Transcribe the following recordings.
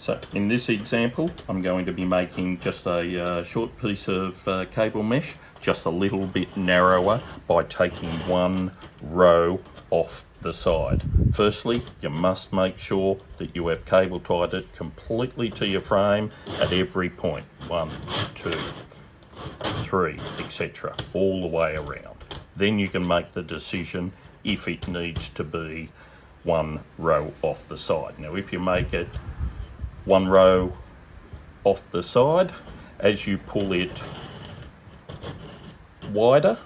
So in this example, I'm going to be making just a short piece of cable mesh, just a little bit narrower by taking one row off the side. Firstly, you must make sure that you have cable tied it completely to your frame at every point. 1, 2, 3, etc. all the way around. Then you can make the decision if it needs to be one row off the side. Now if you make it one row off the side, as you pull it wider,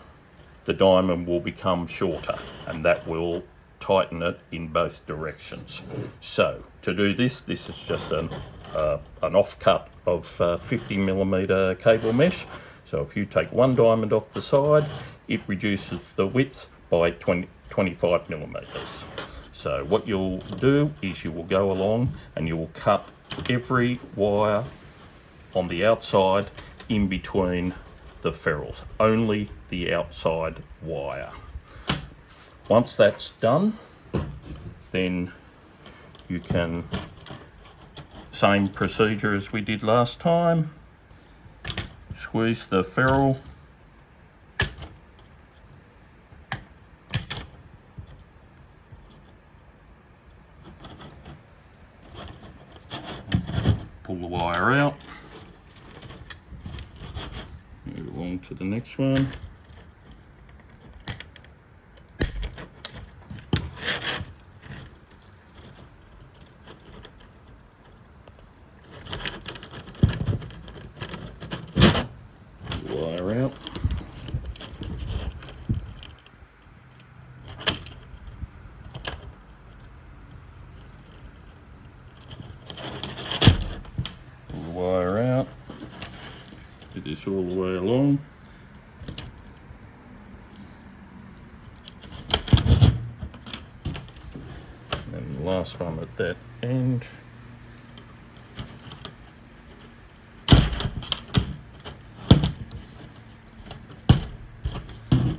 the diamond will become shorter, and that will tighten it in both directions. So to do this is just an offcut of 50mm cable mesh. So if you take one diamond off the side, it reduces the width by 25mm. So what you'll do is you will go along and you will cut every wire on the outside in between the ferrules, only the outside wire. Once that's done, then you can, same procedure as we did last time, squeeze the ferrule, pull the wire out, move along to the next one. Pull the wire out. Wire out, do this all the way along. And the last one at that end.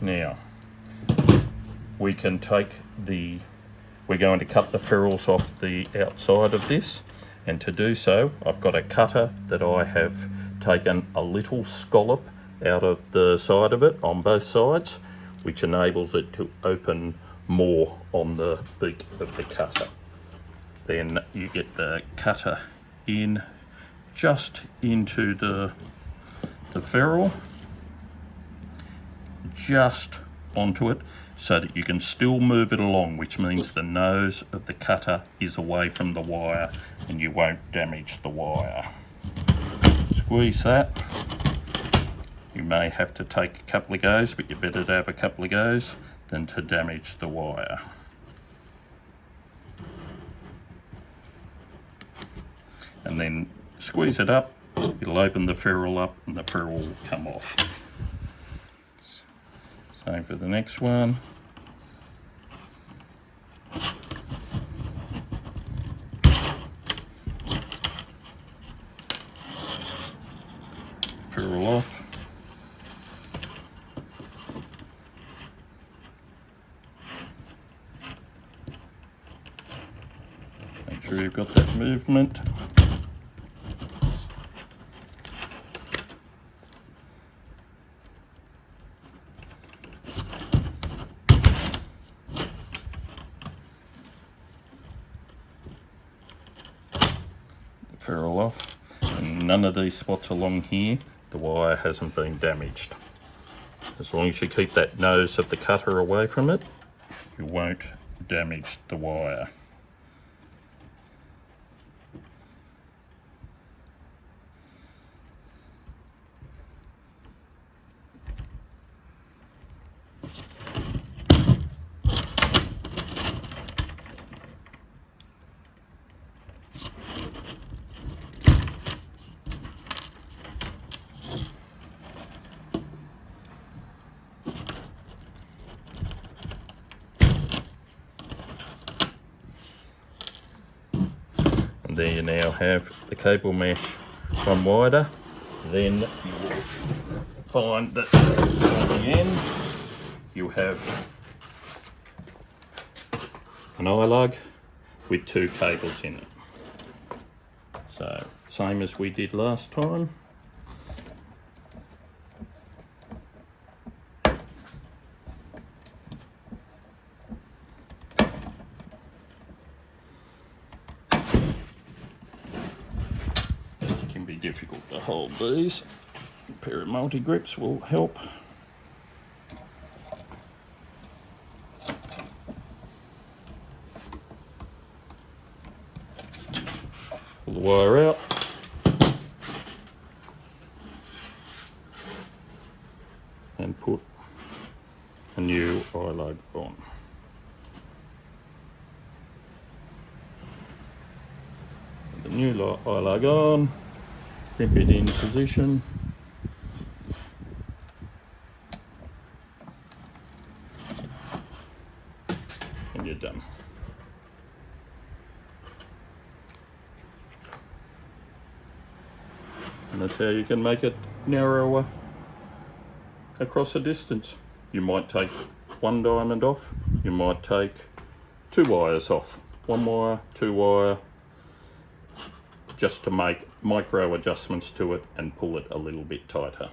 Now, we can take we're going to cut the ferrules off the outside of this. And to do so, I've got a cutter that I have taken a little scallop out of the side of it on both sides, which enables it to open more on the beak of the cutter. Then you get the cutter in just into the ferrule, just onto it, so that you can still move it along, which means the nose of the cutter is away from the wire and you won't damage the wire. Squeeze that. You may have to take a couple of goes, but you're better to have a couple of goes than to damage the wire. And then squeeze it up, it'll open the ferrule up and the ferrule will come off. Same for the next one. Ferrule off. Make sure you've got that movement. Ferrule off, and none of these spots along here, the wire hasn't been damaged. As long as you keep that nose of the cutter away from it, you won't damage the wire. There you now have the cable mesh one wider. Then you will find that at the end you have an eye lug with two cables in it. So same as we did last time. It can be difficult to hold these. A pair of multi-grips will help. Pull the wire out. And put a new eye lug on. With the new eye lug on, crimp it in position. And you're done. And that's how you can make it narrower across a distance. You might take one diamond off, you might take 2 wires off, 1 wire, 2 wire, just to make micro adjustments to it and pull it a little bit tighter.